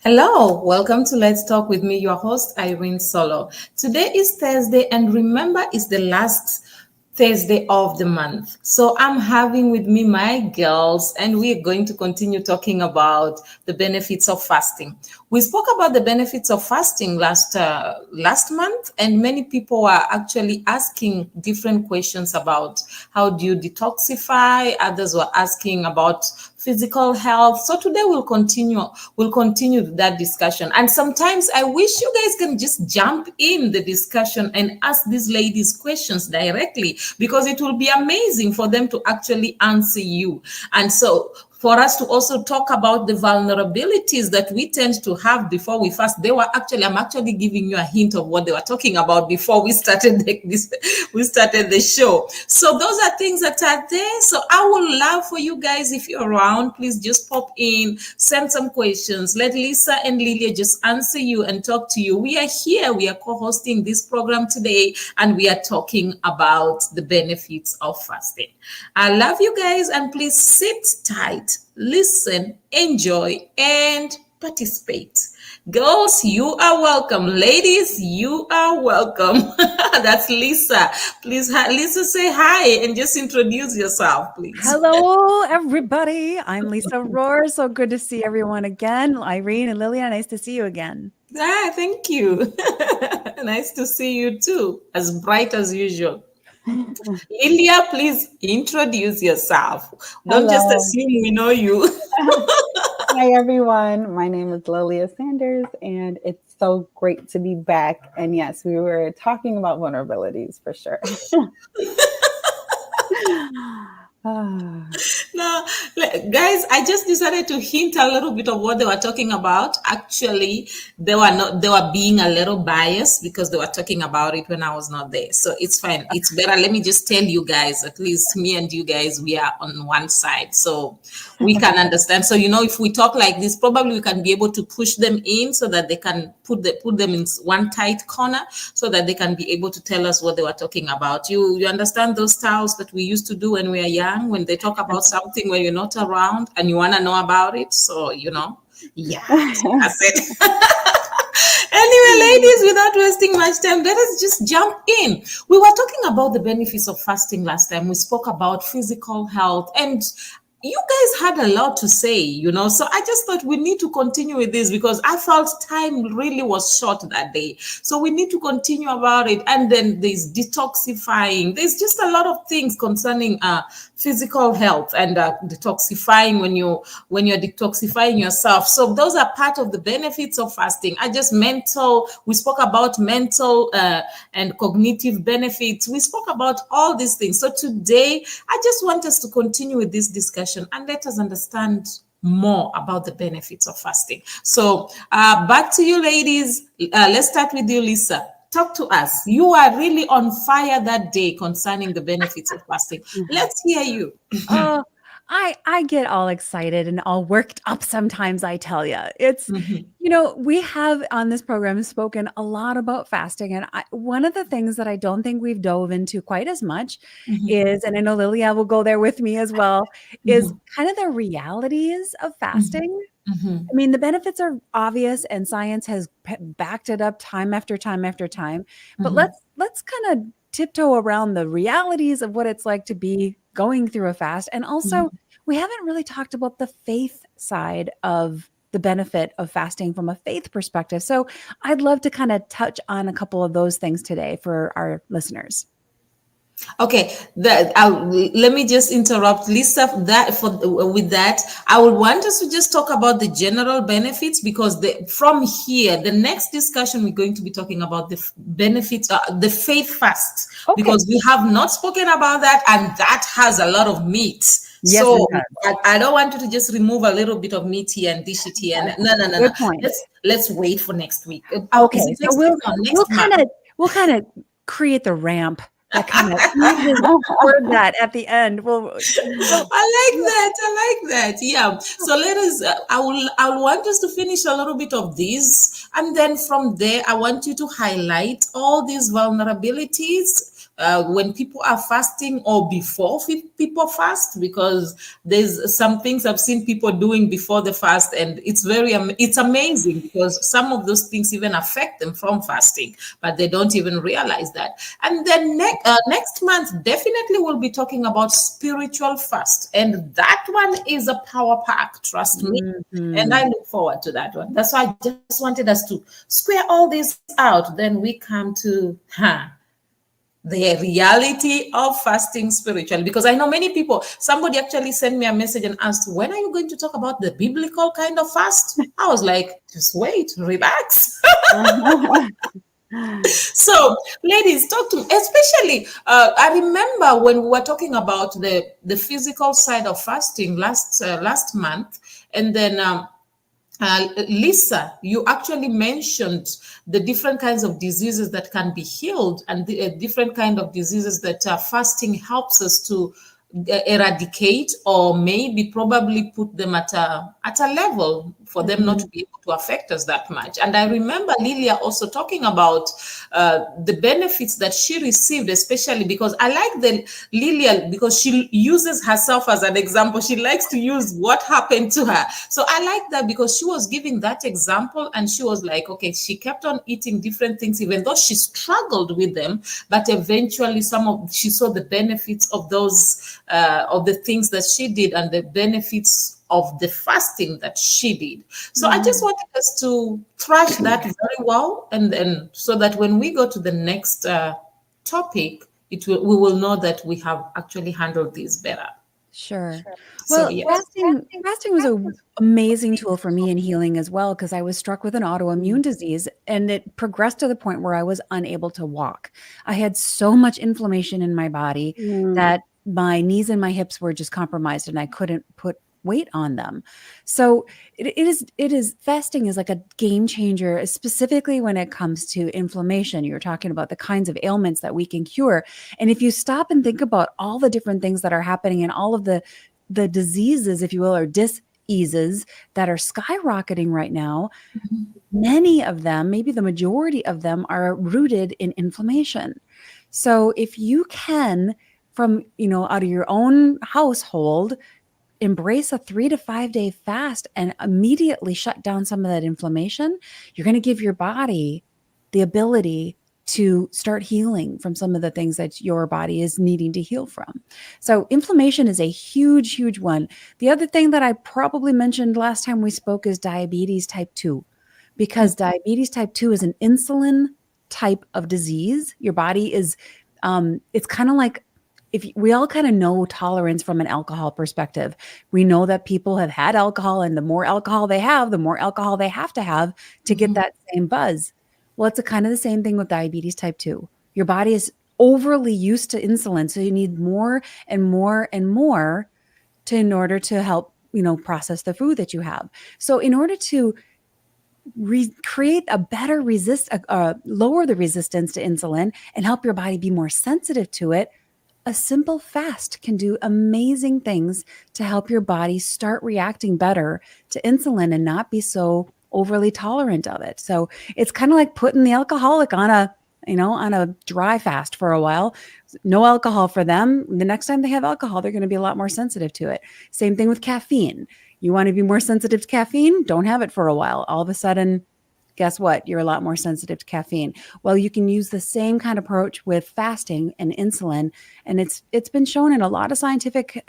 Hello, welcome to Let's Talk with me, your host, Irene Solo. Today is Thursday, and remember, it's the last Thursday of the month. So I'm having with me my girls, and we're going to continue talking about the benefits of fasting. We spoke about the benefits of fasting last month, and many people are actually asking different questions about how do you detoxify. Others were asking about physical health. So today we'll continue that discussion. And sometimes I wish you guys can just jump in the discussion and ask these ladies questions directly, because it will be amazing for them to actually answer you. And so for us to also talk about the vulnerabilities that we tend to have before we fast. I'm actually giving you a hint of what they were talking about before we started the show. So those are things that are there. So I would love for you guys, if you're around, please just pop in, send some questions. Let Lisa and Lilia just answer you and talk to you. We are here. We are co-hosting this program today, and we are talking about the benefits of fasting. I love you guys, and please sit tight, listen, enjoy, and participate. Girls, you are welcome. Ladies, you are welcome. That's Lisa. Please, Lisa, say hi and just introduce yourself, please. Hello, everybody. I'm Lisa Rohr. So good to see everyone again. Irene and Lilia, nice to see you again. Thank you. Nice to see you too. As bright as usual. Lilia, please introduce yourself. Don't just assume we know you. Hi, everyone. My name is Lilia Sanders, and it's so great to be back. And yes, we were talking about vulnerabilities for sure. No, guys, I just decided to hint a little bit of what they were talking about. Actually, they were being a little biased because they were talking about it when I was not there. So it's fine. It's better. Let me just tell you guys, at least me and you guys, we are on one side. So we can understand. So, if we talk like this, probably we can be able to push them in so that they can put them in one tight corner so that they can be able to tell us what they were talking about. You understand those styles that we used to do when we were young, when they talk about something when you're not around and you want to know about it. So, yeah, that's it. Anyway, ladies, without wasting much time, let us just jump in. We were talking about the benefits of fasting last time. We spoke about physical health, and you guys had a lot to say, so I just thought we need to continue with this because I felt time really was short that day. So we need to continue about it. And then there's detoxifying. There's just a lot of things concerning physical health and detoxifying when you're detoxifying yourself. So those are part of the benefits of fasting. We spoke about mental and cognitive benefits. We spoke about all these things. So today, I just want us to continue with this discussion and let us understand more about the benefits of fasting. So back to you, ladies. Let's start with you, Lisa. Talk to us. You are really on fire that day concerning the benefits of fasting. Let's hear you. I get all excited and all worked up sometimes, I tell you. It's, we have on this program spoken a lot about fasting. And one of the things that I don't think we've dove into quite as much is, and I know Lilia will go there with me as well, is kind of the realities of fasting. I mean, the benefits are obvious and science has backed it up time after time after time. But let's kind of tiptoe around the realities of what it's like to be going through a fast. And also, we haven't really talked about the faith side of the benefit of fasting from a faith perspective. So I'd love to kind of touch on a couple of those things today for our listeners. Okay, let me just interrupt, Lisa. With that, I would want us to just talk about the general benefits because from here, the next discussion we're going to be talking about the benefits, the faith fast, because we have not spoken about that, and that has a lot of meat. Yes, so I don't want you to just remove a little bit of meat here and dish it here. No. Good point. Let's wait for next week. Okay, so we'll kind of create the ramp. That kind of word that at the end. Well, I like that. Yeah. So let us. I want us to finish a little bit of this, and then from there, I want you to highlight all these vulnerabilities when people are fasting or before people fast, because there's some things I've seen people doing before the fast, and it's amazing because some of those things even affect them from fasting, but they don't even realize that. And then next month, definitely we'll be talking about spiritual fast, and that one is a power pack, trust me. And I look forward to that one. That's why I just wanted us to square all this out. Then we come to the reality of fasting spiritually, because I know many people, somebody actually sent me a message and asked, when are you going to talk about the biblical kind of fast? I was like, just wait, relax. So ladies, talk to me, especially I remember when we were talking about the physical side of fasting last month, and then Lisa, you actually mentioned the different kinds of diseases that can be healed, and the different kind of diseases that fasting helps us to eradicate, or maybe probably put them at a level for them not to be able to affect us that much. And I remember Lilia also talking about the benefits that she received, especially because I like the Lilia, because she uses herself as an example. She likes to use what happened to her. So I like that, because she was giving that example, and she was like, okay, she kept on eating different things, even though she struggled with them, but eventually she saw the benefits of those of the things that she did, and the benefits of the fasting that she did. So I just wanted us to thrash that very well, and so that when we go to the next topic, we will know that we have actually handled this better. Sure. So Well, yes. fasting was an amazing tool for me in healing as well, because I was struck with an autoimmune disease, and it progressed to the point where I was unable to walk. I had so much inflammation in my body that my knees and my hips were just compromised, and I couldn't put weight on them. So it is fasting is like a game changer, specifically when it comes to inflammation. You're talking about the kinds of ailments that we can cure. And if you stop and think about all the different things that are happening, and all of the diseases, if you will, or diseases that are skyrocketing right now, many of them, maybe the majority of them, are rooted in inflammation. So if you can, from, out of your own household, embrace a 3 to 5 day fast and immediately shut down some of that inflammation, you're going to give your body the ability to start healing from some of the things that your body is needing to heal from. So inflammation is a huge, huge one. The other thing that I probably mentioned last time we spoke is diabetes type 2, because diabetes type 2 is an insulin type of disease. Your body is, it's kind of like, if we all kind of know tolerance from an alcohol perspective. We know that people have had alcohol, and the more alcohol they have, the more alcohol they have to get that same buzz. Well, it's kind of the same thing with diabetes type 2. Your body is overly used to insulin, so you need more and more and more in order to help, process the food that you have. So in order to create a better lower the resistance to insulin and help your body be more sensitive to it, a simple fast can do amazing things to help your body start reacting better to insulin and not be so overly tolerant of it. So it's kind of like putting the alcoholic on a dry fast for a while. No alcohol for them. The next time they have alcohol, they're going to be a lot more sensitive to it. Same thing with caffeine. You want to be more sensitive to caffeine? Don't have it for a while. All of a sudden, guess what? You're a lot more sensitive to caffeine. Well, you can use the same kind of approach with fasting and insulin, and it's been shown in a lot of scientific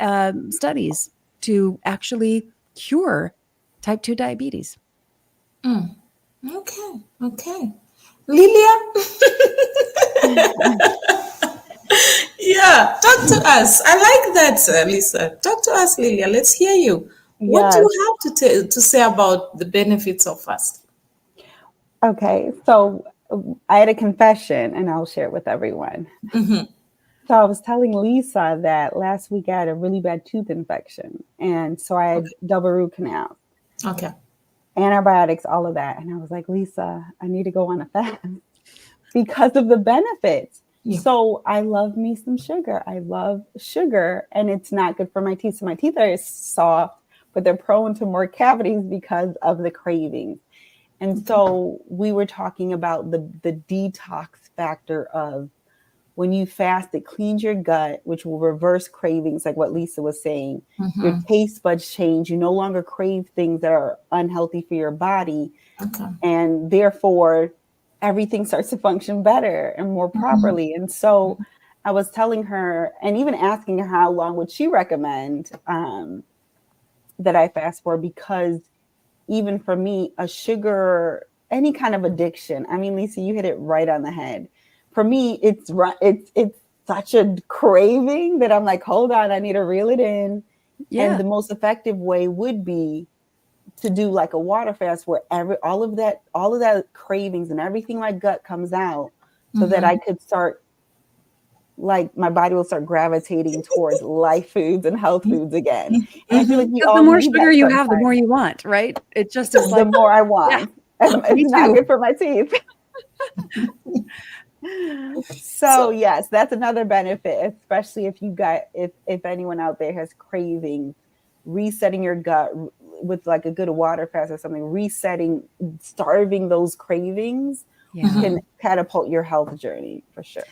studies to actually cure type 2 diabetes. Okay. Lilia? Yeah, talk to us. I like that, Lisa. Talk to us, Lilia. Let's hear you. What do you have to say about the benefits of fasting? Okay, so I had a confession, and I'll share it with everyone. So I was telling Lisa that last week I had a really bad tooth infection, and so I had double root canal. Okay. Antibiotics, all of that. And I was like, Lisa, I need to go on a fast because of the benefits. Yeah. So I love me some sugar. I love sugar, and it's not good for my teeth. So my teeth are soft, but they're prone to more cavities because of the cravings. And so we were talking about the detox factor of when you fast, it cleans your gut, which will reverse cravings, like what Lisa was saying. Your taste buds change. You no longer crave things that are unhealthy for your body. Okay. And therefore, everything starts to function better and more properly. And so I was telling her, and even asking her how long would she recommend that I fast for, because even for me, a sugar, any kind of addiction, I mean, Lisa, you hit it right on the head. For me, it's such a craving that I'm like, hold on, I need to reel it in. Yeah. And the most effective way would be to do like a water fast where all of that cravings and everything my gut comes out, so that I could start, like, my body will start gravitating towards life foods and health foods again. And I feel like we all the more need sugar that you have, the sometimes. more you want, right? It just is The like, more I want. me It's not too. good for my teeth. So yes, that's another benefit, especially if anyone out there has cravings, resetting your gut with like a good water fast or something, starving those cravings can catapult your health journey for sure.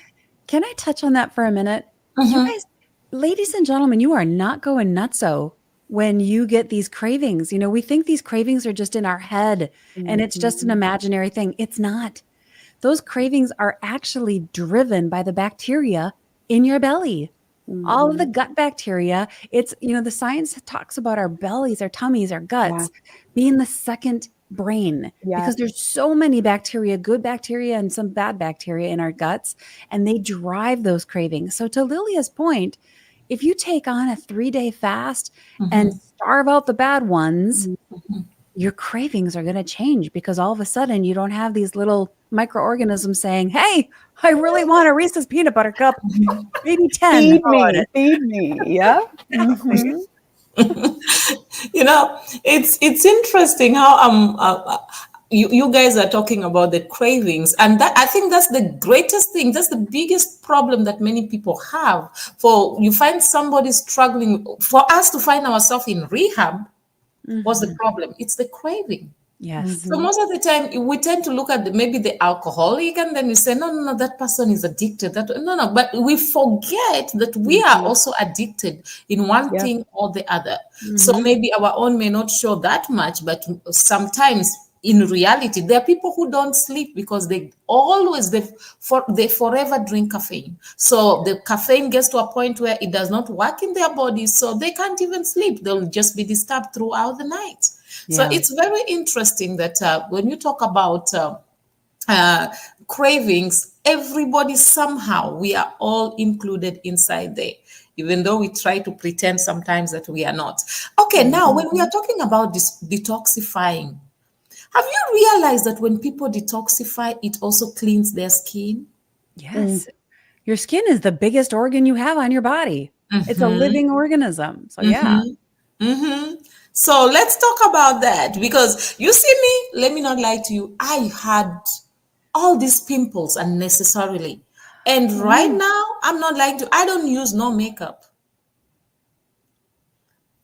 Can I touch on that for a minute? You guys, ladies and gentlemen, you are not going nutso when you get these cravings. You know, we think these cravings are just in our head and it's just an imaginary thing. It's not. Those cravings are actually driven by the bacteria in your belly. All of the gut bacteria. It's, the science talks about our bellies, our tummies, our guts being the second brain, because there's so many bacteria, good bacteria and some bad bacteria in our guts, and they drive those cravings. So to Lilia's point, if you take on a 3-day fast and starve out the bad ones, your cravings are going to change, because all of a sudden you don't have these little microorganisms saying, hey, I really want a Reese's peanut butter cup, maybe 10. Feed me. Yeah. It's interesting how you guys are talking about the cravings, and that, I think that's the greatest thing. That's the biggest problem that many people have. You find somebody struggling. For us to find ourselves in rehab, what's the problem? It's the craving. Yes. So most of the time we tend to look at maybe the alcoholic, and then we say, no, that person is addicted. No, but we forget that we are also addicted in one thing or the other. So maybe our own may not show that much, but sometimes in reality, there are people who don't sleep because they forever drink caffeine. So the caffeine gets to a point where it does not work in their bodies, so they can't even sleep. They'll just be disturbed throughout the night. So it's very interesting that when you talk about cravings, everybody somehow, we are all included inside there, even though we try to pretend sometimes that we are not. Okay, now when we are talking about this detoxifying, have you realized that when people detoxify, it also cleans their skin? Yes. Your skin is the biggest organ you have on your body. It's a living organism. So So let's talk about that, because you see me, let me not lie to you, I had all these pimples unnecessarily. And right now, I'm not lying to you, I don't use no makeup.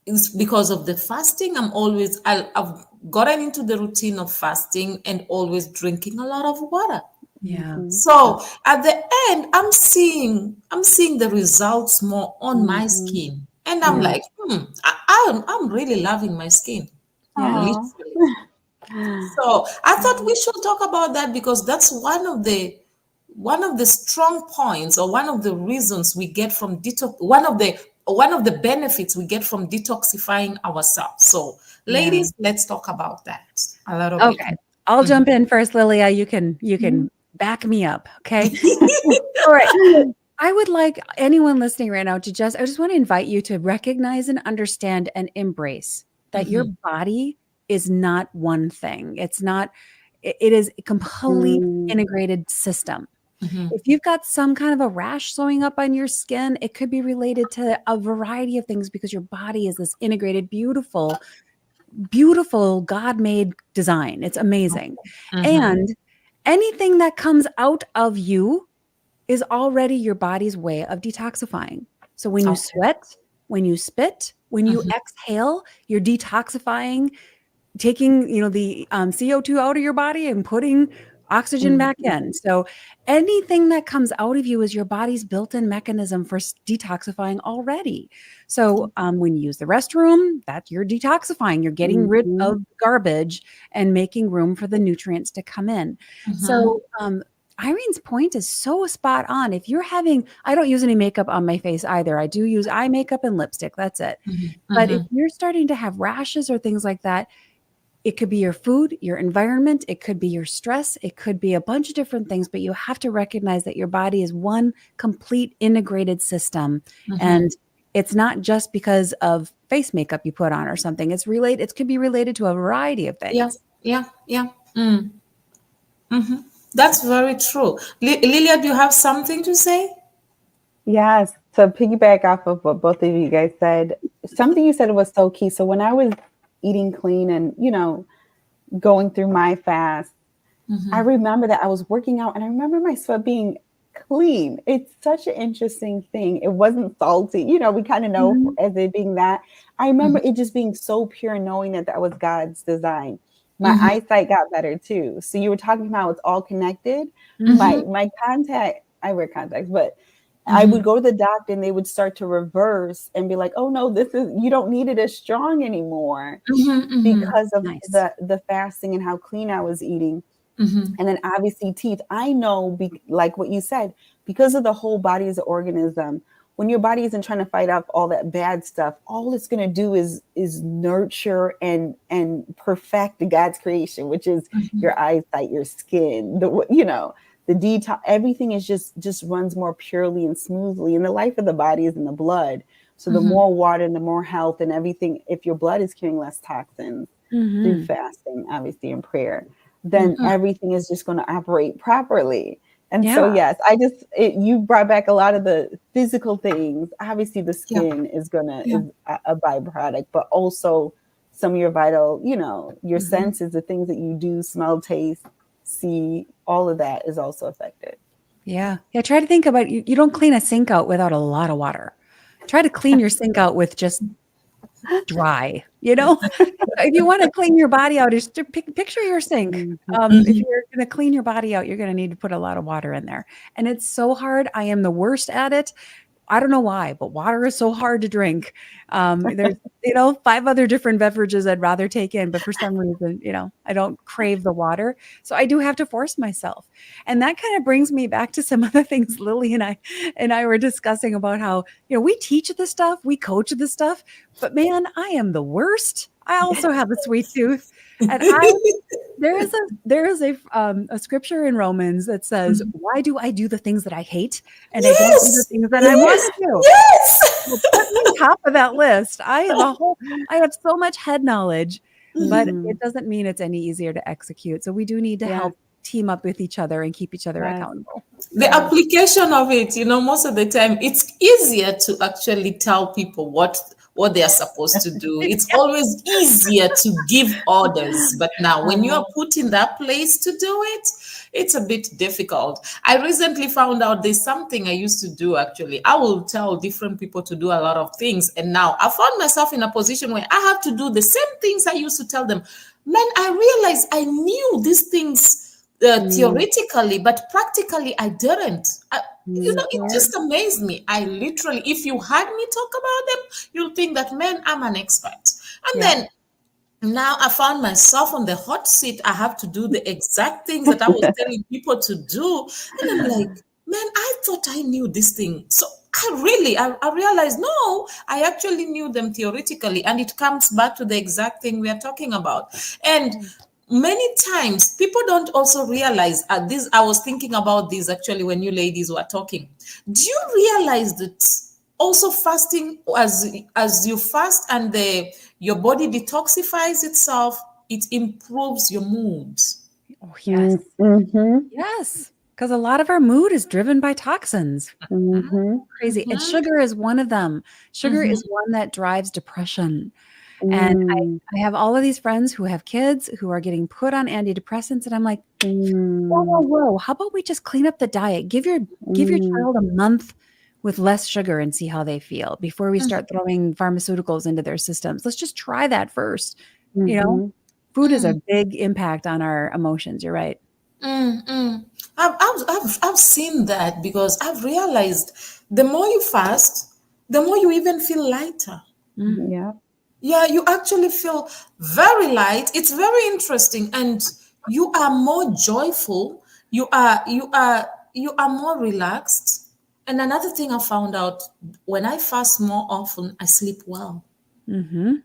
It's because of the fasting. I've gotten into the routine of fasting and always drinking a lot of water. So at the end, I'm seeing the results more on my skin. And I'm like, I'm really loving my skin. Literally. So I thought we should talk about that, because that's one of the strong points, or one of the reasons we get from detox, one of the benefits we get from detoxifying ourselves. So ladies, let's talk about that a little bit. Okay. I'll jump in first, Lilia. You can back me up. Okay. All right. I would like anyone listening right now I just want to invite you to recognize and understand and embrace that your body is not one thing. It is a complete integrated system. If you've got some kind of a rash showing up on your skin, it could be related to a variety of things, because your body is this integrated, beautiful, beautiful God-made design. It's amazing. And anything that comes out of you is already your body's way of detoxifying. So when you sweat, when you spit, when you exhale, you're detoxifying, taking the CO2 out of your body and putting oxygen back in. So anything that comes out of you is your body's built-in mechanism for detoxifying already. So when you use the restroom, that you're detoxifying. You're getting rid of garbage and making room for the nutrients to come in. So Irene's point is so spot on. If you're having, I don't use any makeup on my face either. I do use eye makeup and lipstick. That's it. But if you're starting to have rashes or things like that, it could be your food, your environment. It could be your stress. It could be a bunch of different things, but you have to recognize that your body is one complete integrated system. And it's not just because of face makeup you put on or something. It's related. It could be related to a variety of things. Yeah. That's very true. Lilia, do you have something to say? Yes. To piggyback off of what both of you guys said, something you said was so key. So when I was eating clean and, going through my fast, I remember that I was working out and I remember my sweat being clean. It's such an interesting thing. It wasn't salty. We kind of know as it being that. I remember it just being so pure, knowing that was God's design. My eyesight got better too. So you were talking about it's all connected. My contact, I wear contacts, but I would go to the doctor and they would start to reverse and be like, oh no, you don't need it as strong anymore because of the fasting and how clean I was eating. And then obviously teeth. I know, like what you said, because of the whole body as an organism, when your body isn't trying to fight off all that bad stuff, all it's going to do is nurture and perfect God's creation, which is your eyesight, your skin, the detox, everything is just runs more purely and smoothly. And the life of the body is in the blood. So the more water and the more health and everything, if your blood is carrying less toxins through fasting, obviously in prayer, then everything is just going to operate properly. And so, yes, you brought back a lot of the physical things. Obviously the skin is a byproduct, but also some of your vital, your senses, the things that you do, smell, taste, see, all of that is also affected. Yeah. Try to think about you don't clean a sink out without a lot of water. Try to clean your sink out with just dry, if you want to clean your body out, just picture your sink. If you're going to clean your body out, you're going to need to put a lot of water in there. And it's so hard. I am the worst at it. I don't know why, but water is so hard to drink. There's, 5 other different beverages I'd rather take in, but for some reason, I don't crave the water. So I do have to force myself. And that kind of brings me back to some other things Lily and I were discussing about how, we teach this stuff, we coach this stuff, but man, I am the worst. I also have a sweet tooth. And there is a scripture in Romans that says, why do I do the things that I hate? And I don't do the things that I want to do. Yes. Well, put me on top of that list. I have so much head knowledge, but it doesn't mean it's any easier to execute. So we do need to help team up with each other and keep each other accountable. The application of it, most of the time, it's easier to actually tell people what they are supposed to do. It's always easier to give orders. But now when you are put in that place to do it, it's a bit difficult. I recently found out there's something I used to do, actually. I will tell different people to do a lot of things. And now I found myself in a position where I have to do the same things I used to tell them. Man, I realized I knew these things theoretically, but practically I didn't. It just amazed me. I literally, if you had me talk about them, you'll think that, man, I'm an expert. And then now I found myself on the hot seat. I have to do the exact things that I was telling people to do. And I'm like, man, I thought I knew this thing. So I realized, no, I actually knew them theoretically. And it comes back to the exact thing we are talking about. And many times people don't also realize this. I was thinking about this actually when you ladies were talking. Do you realize that also fasting, as you fast and your body detoxifies itself, it improves your mood? Oh, yes. Yes. Because a lot of our mood is driven by toxins. Crazy. And sugar is one of them. Sugar is one that drives depression. And I have all of these friends who have kids who are getting put on antidepressants. And I'm like, whoa. How about we just clean up the diet? Give your child a month with less sugar and see how they feel before we start throwing pharmaceuticals into their systems. Let's just try that first. Food is a big impact on our emotions. You're right. Mm. I've seen that because I've realized the more you fast, the more you even feel lighter. Yeah. Yeah, you actually feel very light. It's very interesting, and you are more joyful. You are more relaxed. And another thing I found out, when I fast more often, I sleep well, Mm-hmm.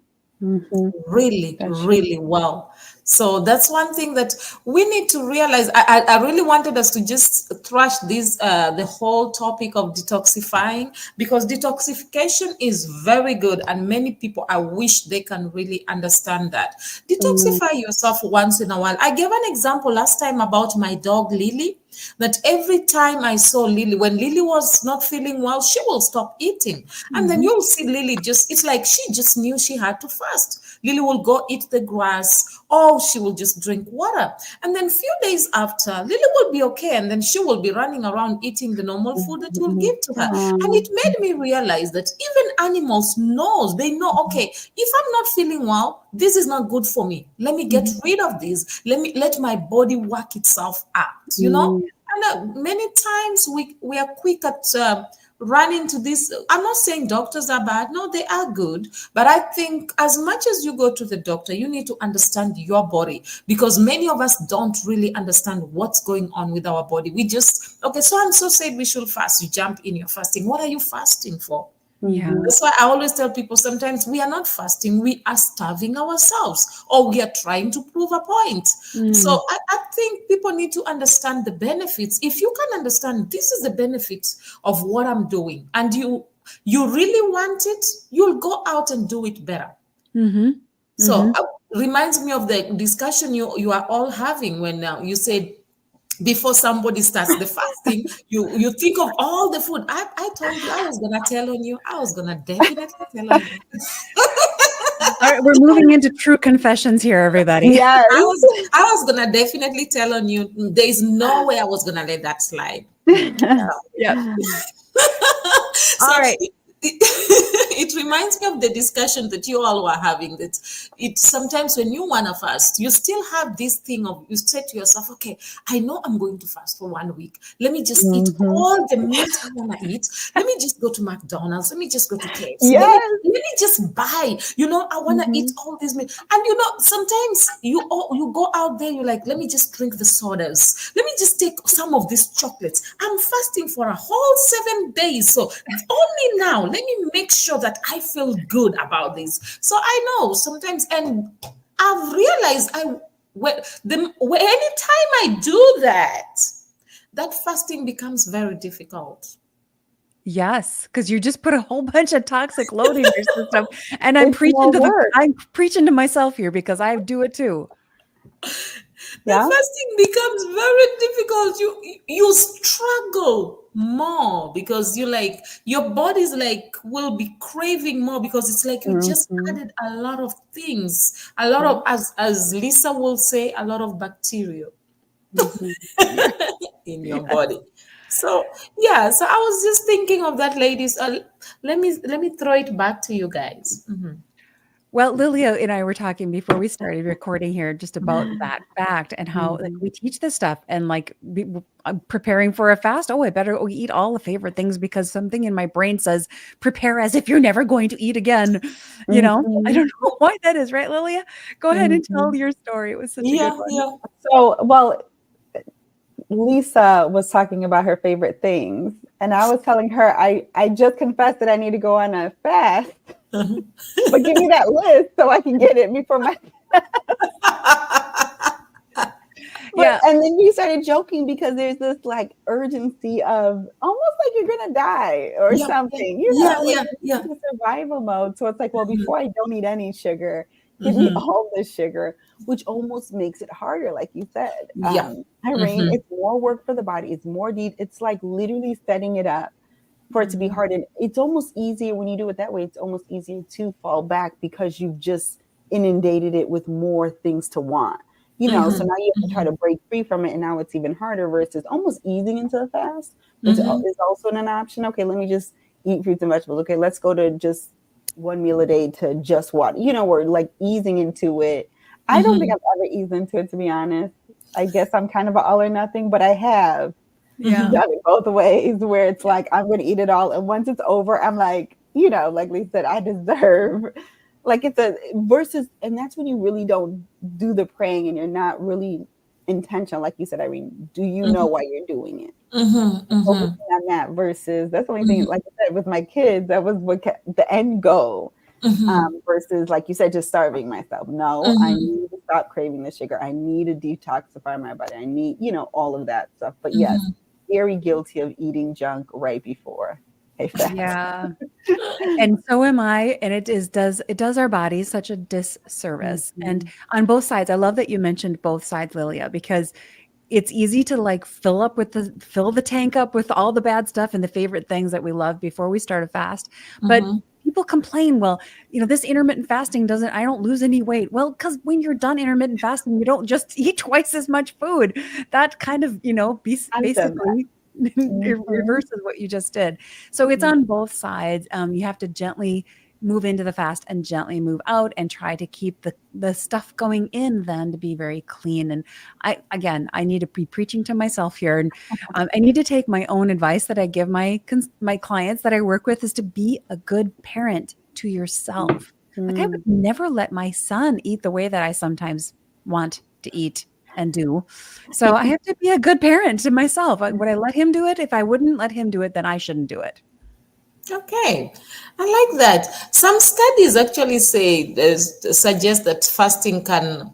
Mm-hmm. really, That's true. really well. So that's one thing that we need to realize. I really wanted us to just thrash this the whole topic of detoxifying, because detoxification is very good, and many people, I wish they can really understand that. Mm-hmm. Detoxify yourself once in a while. I gave an example last time about my dog Lily, that every time I saw Lily, when Lily was not feeling well, she will stop eating. And then Mm-hmm. you'll see Lily just, it's like she just knew she had to fast. Lily will go eat the grass, or she will just drink water. And then few days after, Lily will be okay. And then she will be running around eating the normal food that you'll Mm-hmm. give to her. And it made me realize that even animals knows, they know, okay, if I'm not feeling well, this is not good for me. Let me get rid of this. Let my body work itself out. Mm-hmm. And many times we are quick at running to this. I'm not saying doctors are bad. No, they are good. But I think as much as you go to the doctor, you need to understand your body, because many of us don't really understand what's going on with our body. We just, okay, so and so said we should fast. You jump in, you're fasting. What are you fasting for? Yeah. That's why I always tell people, sometimes we are not fasting, we are starving ourselves, or we are trying to prove a point. So Mm. I think people need to understand the benefits. If you can understand this is the benefits of what I'm doing, and you really want it, you'll go out and do it better. Mm-hmm. Mm-hmm. So reminds me of the discussion you are all having when you said, before somebody starts the fasting, you think of all the food. I told you I was gonna tell on you. I was gonna definitely tell on you. All right, we're moving into true confessions here, everybody. Yes. I was gonna definitely tell on you. There is no way I was gonna let that slide. Yep. So All right. it reminds me of the discussion that you all were having, that it sometimes when you want to fast, you still have this thing of, you say to yourself, okay, I know I'm going to fast for 1 week. Let me just eat Mm-hmm. all the meat I want to eat. Let me just go to McDonald's. Let me just go to KFC. Let me, Yes. let me just buy, I want to eat Mm-hmm. all these meat. And sometimes you go out there, you're like, let me just drink the sodas. Let me just take some of these chocolates. I'm fasting for a whole 7 days. So only now, let me make sure that I feel good about this. So I know sometimes, and I've realized anytime I do that, that fasting becomes very difficult. Yes, because you just put a whole bunch of toxic load in your system. And I'm It's more work. I'm preaching to myself here because I do it too. The Yeah. fasting becomes very difficult. You struggle more, because your body's like will be craving more, because it's like you just Mm-hmm. added a lot of things, a lot Yeah. of, as Lisa will say, a lot of bacteria Mm-hmm. Yeah. in your body. So yeah, so I was just thinking of that, ladies. Let me throw it back to you guys. Mhm. Well, Lilia and I were talking before we started recording here just about that fact and how like Mm-hmm. we teach this stuff and preparing for a fast. Oh, I better eat all the favorite things because something in my brain says prepare as if you're never going to eat again. I Mm-hmm. don't know why that is, right, Lilia? Go ahead and Mm-hmm. tell your story. It was such a good Yeah, one. yeah. So, well, Lisa was talking about her favorite things, and I was telling her I just confessed that I need to go on a fast, but give me that list so I can get it before my. But Yeah. and then you started joking because there's this like urgency of almost like you're gonna die or Yeah, something, yeah, like yeah, yeah. the survival mode. So it's like, well, Mhm, before I don't eat any sugar, give me mhm. all the sugar, which almost makes it harder, like you said. Yeah. Irene, Mhm, it's more work for the body. It's more deep. It's like literally setting it up for it to be mhm, hard. And it's almost easier when you do it that way. It's almost easier to fall back because you've just inundated it with more things to want. So mhm, now you have to try mhm, to break free from it, and now it's even harder versus almost easing into the fast, which mhm, is also an option. Okay, let me just eat fruits and vegetables. Okay, let's go to just one meal a day to just water. We're like easing into it. I don't think mhm. I've ever eased into it, to be honest. I guess I'm kind of an all or nothing, but I have Yeah. done it both ways where it's like, I'm going to eat it all. And once it's over, I'm like, like Lisa said, I deserve, like it's a versus, and that's when you really don't do the praying and you're not really intentional. Like you said, Irene, do you know why you're doing it? Focusing on that versus that's the only thing, like I said, with my kids, that was what the end goal. Versus, like you said, just starving myself. No, I need to stop craving the sugar. I need to detoxify my body. I need, all of that stuff. But yes, very guilty of eating junk right before a fast. Yeah. And so am I. And it does our bodies such a disservice. And on both sides, I love that you mentioned both sides, Lilia, because it's easy to like fill the tank up with all the bad stuff and the favorite things that we love before we start a fast. But people complain, well, this intermittent fasting I don't lose any weight. Well, because when you're done intermittent fasting, you don't just eat twice as much food. That kind of, basically it reverses what you just did. So it's on both sides. You have to gently move into the fast and gently move out and try to keep the stuff going in then to be very clean. And I need to be preaching to myself here. And I need to take my own advice that I give my clients that I work with is to be a good parent to yourself. Like I would never let my son eat the way that I sometimes want to eat and do. So I have to be a good parent to myself. Would I let him do it? If I wouldn't let him do it, then I shouldn't do it. Okay, I like that. Some studies actually suggest that fasting can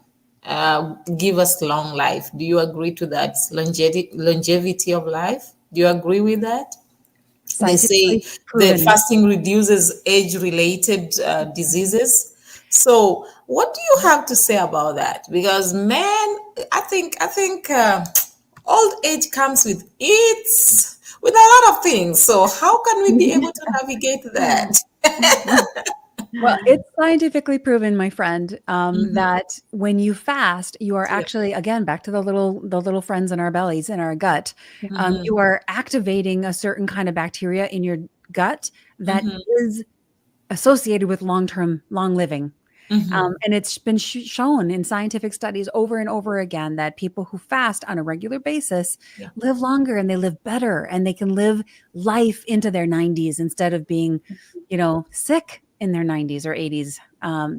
give us long life. Do you agree to that? Longevity of life. Do you agree with that? They say that fasting reduces age-related diseases. So, what do you have to say about that? Because, man, I think old age comes with a lot of things. So how can we be able to navigate that? Well, it's scientifically proven, my friend, that when you fast, you are actually, again, back to the little friends in our bellies, in our gut, you are activating a certain kind of bacteria in your gut that is associated with long living. And it's been shown in scientific studies over and over again that people who fast on a regular basis live longer and they live better and they can live life into their 90s instead of being, sick in their 90s or 80s.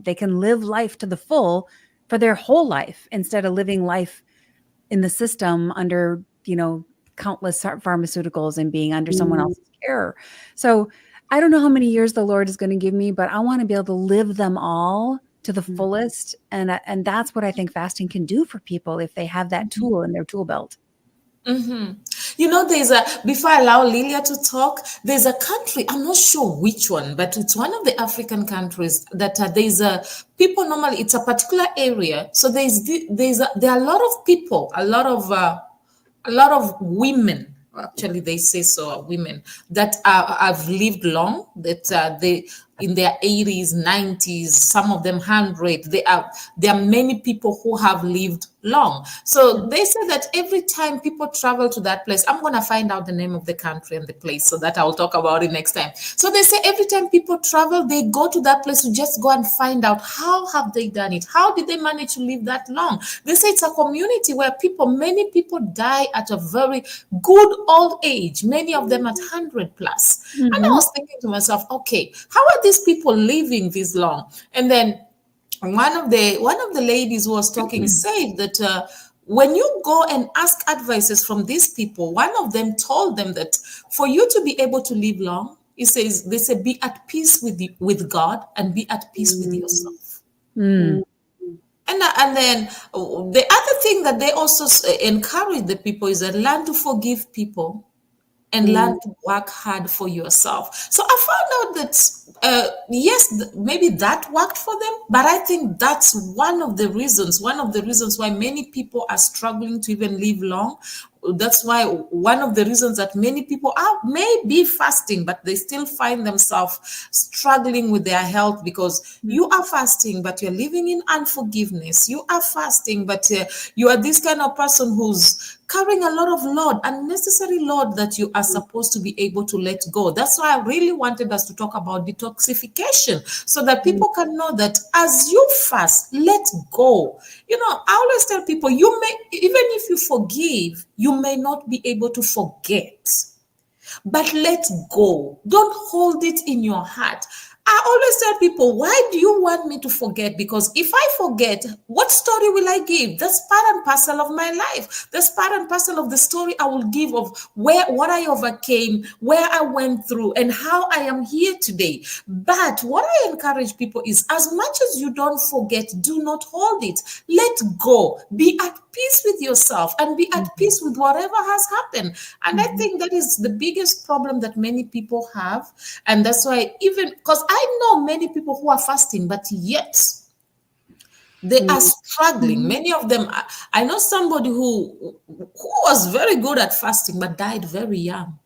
They can live life to the full for their whole life instead of living life in the system under, countless pharmaceuticals and being under someone else's care. So I don't know how many years the Lord is going to give me, but I want to be able to live them all to the fullest. And that's what I think fasting can do for people if they have that tool in their tool belt. Before I allow Lilia to talk, there's a country, I'm not sure which one, but it's one of the African countries that people normally, it's a particular area. So there are a lot of people, a lot of women, actually they say so, women that have lived long, that they in their 80s, 90s, some of them 100. There are many people who have lived long. So they say that every time people travel to that place, I'm going to find out the name of the country and the place so that I'll talk about it next time. So they say every time people travel, they go to that place to just go and find out how have they done it? How did they manage to live that long? They say it's a community where many people die at a very good old age, many of them at 100 plus. And I was thinking to myself, okay, how are these people living this long? And then one of the ladies who was talking said that when you go and ask advices from these people, one of them told them that for you to be able to live long, they say be at peace with God and be at peace with yourself. And then the other thing that they also encourage the people is that learn to forgive people and learn to work hard for yourself. So I found out that, yes, maybe that worked for them, but I think that's one of the reasons why many people are struggling to even live long. That's why one of the reasons that many people may be fasting, but they still find themselves struggling with their health because you are fasting, but you're living in unforgiveness. You are fasting, but you are this kind of person who's carrying a lot of load, unnecessary load that you are supposed to be able to let go. That's why I really wanted us to talk about detoxification, so that people can know that as you fast, let go. I always tell people, you may, even if you forgive, you may not be able to forget. But let go. Don't hold it in your heart. I always tell people, why do you want me to forget? Because if I forget, what story will I give? That's part and parcel of my life. That's part and parcel of the story I will give of what I overcame, where I went through, and how I am here today. But what I encourage people is, as much as you don't forget, do not hold it. Let go. Be at peace with yourself and be at peace with whatever has happened. And I think that is the biggest problem that many people have. And that's why, even because I know many people who are fasting, but yet they are struggling. Many of them, I know somebody who was very good at fasting, but died very young.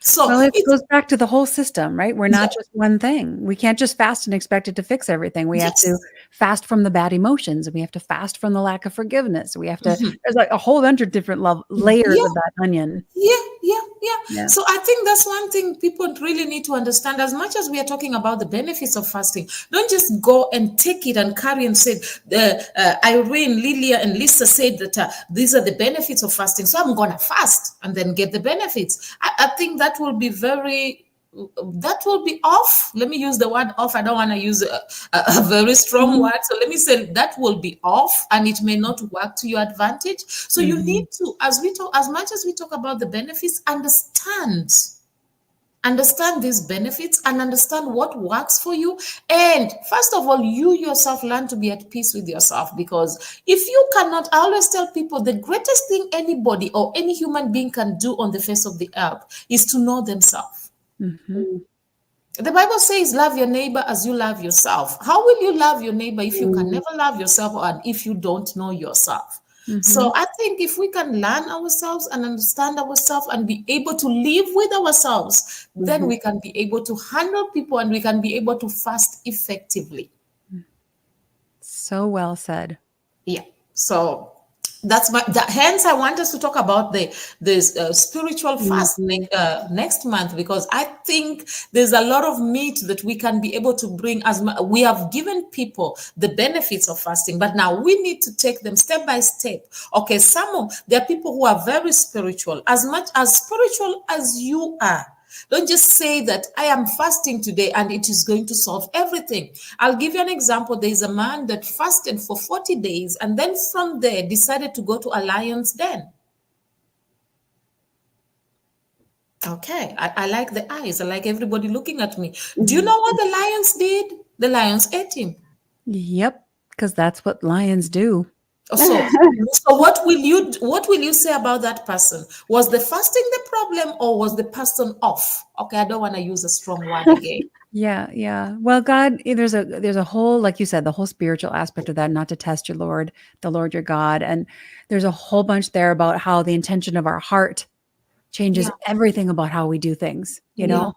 So well, it goes back to the whole system, right? We're not just one thing. We can't just fast and expect it to fix everything. We have to fast from the bad emotions, and we have to fast from the lack of forgiveness. We have to, there's like a whole bunch of different layers of that onion. Yeah. So I think that's one thing people really need to understand. As much as we are talking about the benefits of fasting, don't just go and take it and carry and say, Irene, Lilia, and Lisa said that these are the benefits of fasting, so I'm going to fast and then get the benefits. I think that will be off. Let me use the word off. I don't want to use a very strong word. So let me say that will be off, and it may not work to your advantage. So you need to, as much as we talk about the benefits, understand these benefits and understand what works for you. And first of all, you yourself learn to be at peace with yourself, because if you cannot, I always tell people, the greatest thing anybody or any human being can do on the face of the earth is to know themselves. The Bible says, love your neighbor as you love yourself. How will you love your neighbor if you can never love yourself, and if you don't know yourself? So I think if we can learn ourselves and understand ourselves and be able to live with ourselves, then we can be able to handle people, and we can be able to fast effectively. So well said. Yeah. So hence I want us to talk about the spiritual fast next month, because I think there's a lot of meat that we can be able to bring. We have given people the benefits of fasting, but now we need to take them step by step. Okay, there are people who are very spiritual, as much as spiritual as you are. Don't just say that I am fasting today and it is going to solve everything. I'll give you an example. There is a man that fasted for 40 days and then from there decided to go to a lion's den. Okay, I like the eyes. I like everybody looking at me. Do you know what the lions did? The lions ate him. Yep, because that's what lions do. So what will you say about that person? Was the fasting the problem, or was the person off? Okay, I don't want to use a strong word again. Yeah. Well, God, there's a whole, like you said, the whole spiritual aspect of that, not to test the Lord your God. And there's a whole bunch there about how the intention of our heart changes everything about how we do things, you know?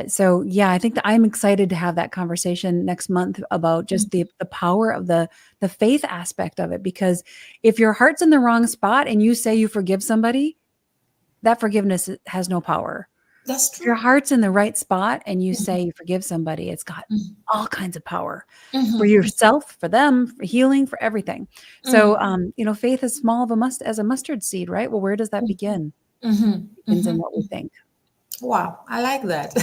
So yeah, I think that I'm excited to have that conversation next month about just the power of the faith aspect of it, because if your heart's in the wrong spot and you say you forgive somebody, that forgiveness has no power. That's true. If your heart's in the right spot and you say you forgive somebody, it's got all kinds of power for yourself, for them, for healing, for everything. So, faith is small as a mustard seed, right? Well, where does that begin? It begins in what we think. Wow, I like that.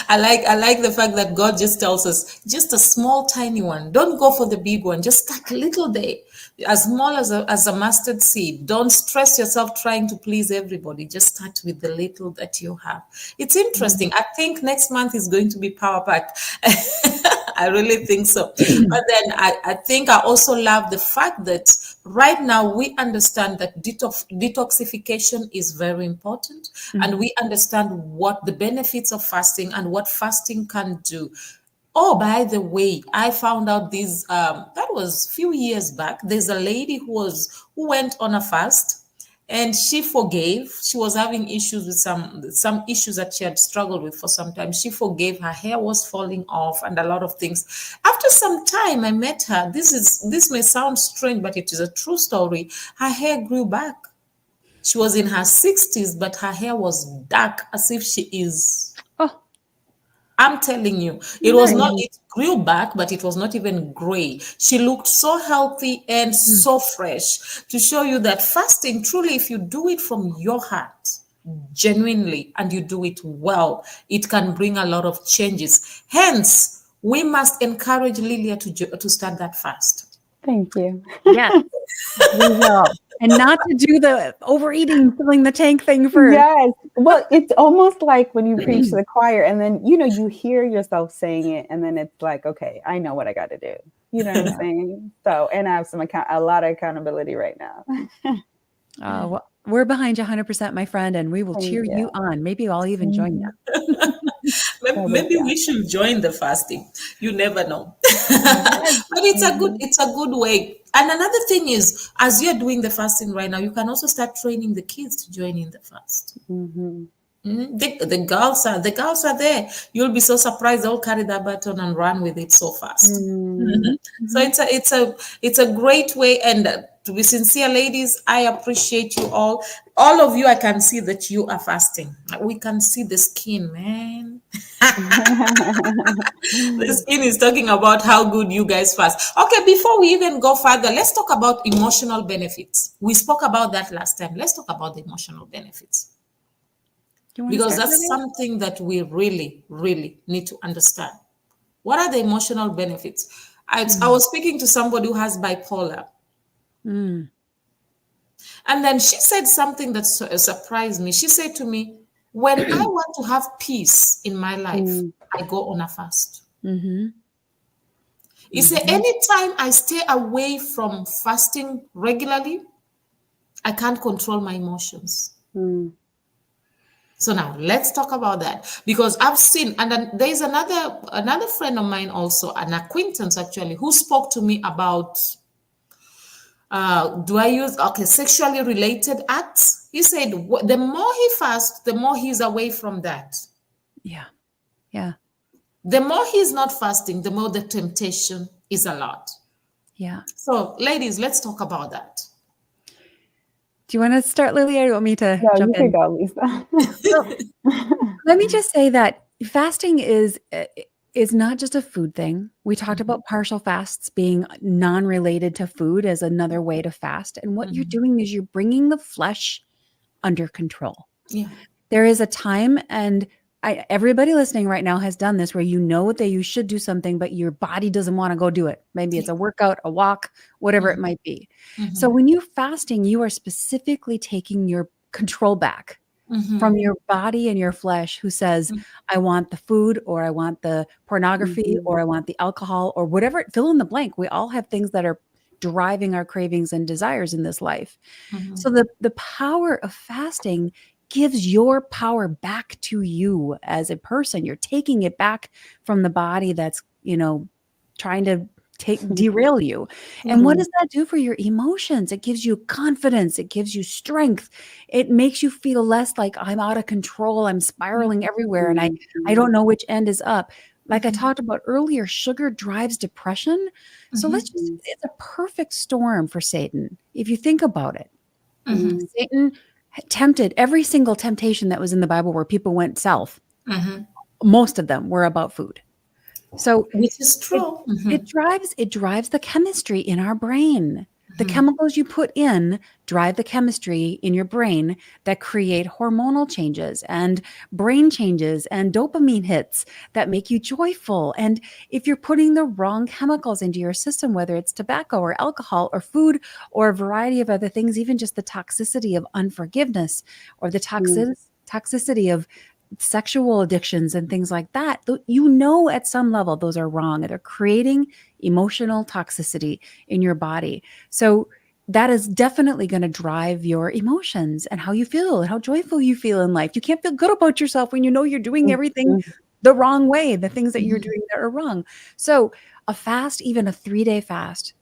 I like the fact that God just tells us just a small, tiny one. Don't go for the big one. Just start little day, as small as a mustard seed. Don't stress yourself trying to please everybody. Just start with the little that you have. It's interesting. I think next month is going to be power packed. I really think so. But then I think I also love the fact that right now we understand that detoxification is very important, and we understand what the benefits of fasting and what fasting can do. Oh, by the way, I found out that was a few years back. There's a lady who went on a fast, and she forgave. She was having issues with some issues that she had struggled with for some time. She forgave. Her hair was falling off and a lot of things. After some time, I met her. This may sound strange, but it is a true story. Her hair grew back. She was in her 60s, but her hair was dark as if she is. Oh, I'm telling you, it was not, it grew back, but it was not even gray. She looked so healthy and so fresh, to show you that fasting, truly, if you do it from your heart, genuinely, and you do it well, it can bring a lot of changes. Hence, we must encourage Lilia to start that fast. Thank you. yes, we will. And not to do the overeating, filling the tank thing first. Yes. Well, it's almost like when you preach to the choir and then, you hear yourself saying it and then it's like, okay, I know what I got to do. You know what I'm saying? So, and I have a lot of accountability right now. Well, we're behind you 100%, my friend, and we will cheer you on. Maybe I'll even join you. Maybe we should join the fasting. You never know. But it's a good way. And another thing is, as you're doing the fasting right now, you can also start training the kids to join in the fast. The girls are there. You'll be so surprised. They'll carry that baton and run with it so fast. So it's a great way. And to be sincere, ladies, I appreciate you all. All of you, I can see that you are fasting. We can see the skin, man. The skin is talking about how good you guys fast. Okay, before we even go further, let's talk about emotional benefits. We spoke about that last time. Let's talk about the emotional benefits. Because that's something that we really, really need to understand. What are the emotional benefits? I was speaking to somebody who has bipolar. And then she said something that surprised me. She said to me, when I want to have peace in my life, I go on a fast. You say, anytime I stay away from fasting regularly, I can't control my emotions. So now let's talk about that, because I've seen, and then there's another friend of mine also, an acquaintance actually, who spoke to me about sexually related acts. He said the more he fasts, the more he's away from that. Yeah. The more he's not fasting, the more the temptation is a lot. Yeah. So ladies, let's talk about that. Do you want to start, Lilia, or do you want me to jump in? You can go, Lisa. Let me just say that fasting is not just a food thing. We talked about partial fasts being non-related to food as another way to fast. And what you're doing is you're bringing the flesh under control. Yeah. There is a time, and everybody listening right now has done this, where you know that you should do something, but your body doesn't want to go do it. Maybe it's a workout, a walk, whatever it might be. So when you're fasting, you are specifically taking your control back from your body and your flesh, who says, I want the food, or I want the pornography, or I want the alcohol, or whatever, fill in the blank. We all have things that are driving our cravings and desires in this life. So the power of fasting gives your power back to you as a person. You're taking it back from the body that's, trying to derail you. And what does that do for your emotions? It gives you confidence. It gives you strength. It makes you feel less like I'm out of control. I'm spiraling everywhere and I don't know which end is up. Like I talked about earlier, sugar drives depression. So it's a perfect storm for Satan, if you think about it. Satan tempted every single temptation that was in the Bible where people went south. Most of them were about food. So which is true. It drives the chemistry in our brain. The chemicals you put in drive the chemistry in your brain that create hormonal changes and brain changes and dopamine hits that make you joyful. And if you're putting the wrong chemicals into your system, whether it's tobacco or alcohol or food or a variety of other things, even just the toxicity of unforgiveness or the toxicity of sexual addictions and things like that, at some level those are wrong. They're creating emotional toxicity in your body. So that is definitely going to drive your emotions and how you feel and how joyful you feel in life. You can't feel good about yourself when you know you're doing everything the wrong way, the things that you're doing that are wrong. So a fast, even a 3-day fast,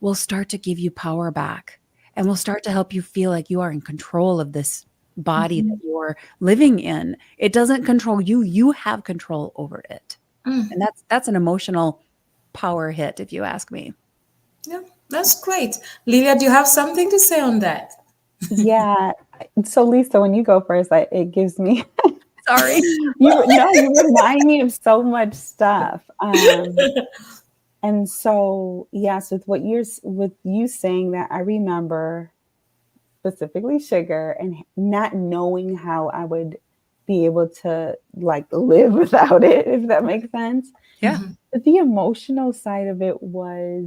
will start to give you power back. and will start to help you feel like you are in control of this body that you're living in. It doesn't control you. You have control over it. And that's an emotional power hit, if you ask me. Yeah, that's great. Lilia, do you have something to say on that? Yeah. So Lisa, when you go first, it gives me Sorry. you remind me of so much stuff. And so yes, with you saying that, I remember specifically sugar and not knowing how I would be able to like live without it, if that makes sense. Yeah. But the emotional side of it was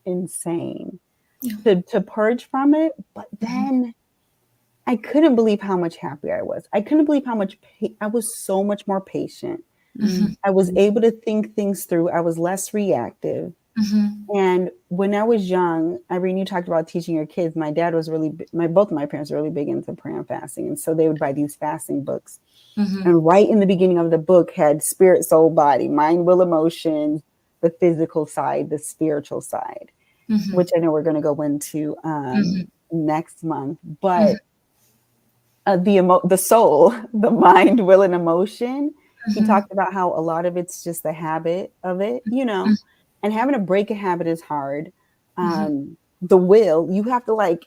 insane to purge from it. But then I couldn't believe how much happier I was. I couldn't believe how much I was so much more patient. I was able to think things through. I was less reactive. And when I was young, Irene, you talked about teaching your kids. My dad was both of my parents were really big into prayer and fasting. And so they would buy these fasting books. And right in the beginning of the book had spirit, soul, body, mind, will, emotion, the physical side, the spiritual side, which I know we're going to go into next month. But the soul, the mind, will, and emotion, he talked about how a lot of it's just the habit of it, and having to break a habit is hard. The will, you have to like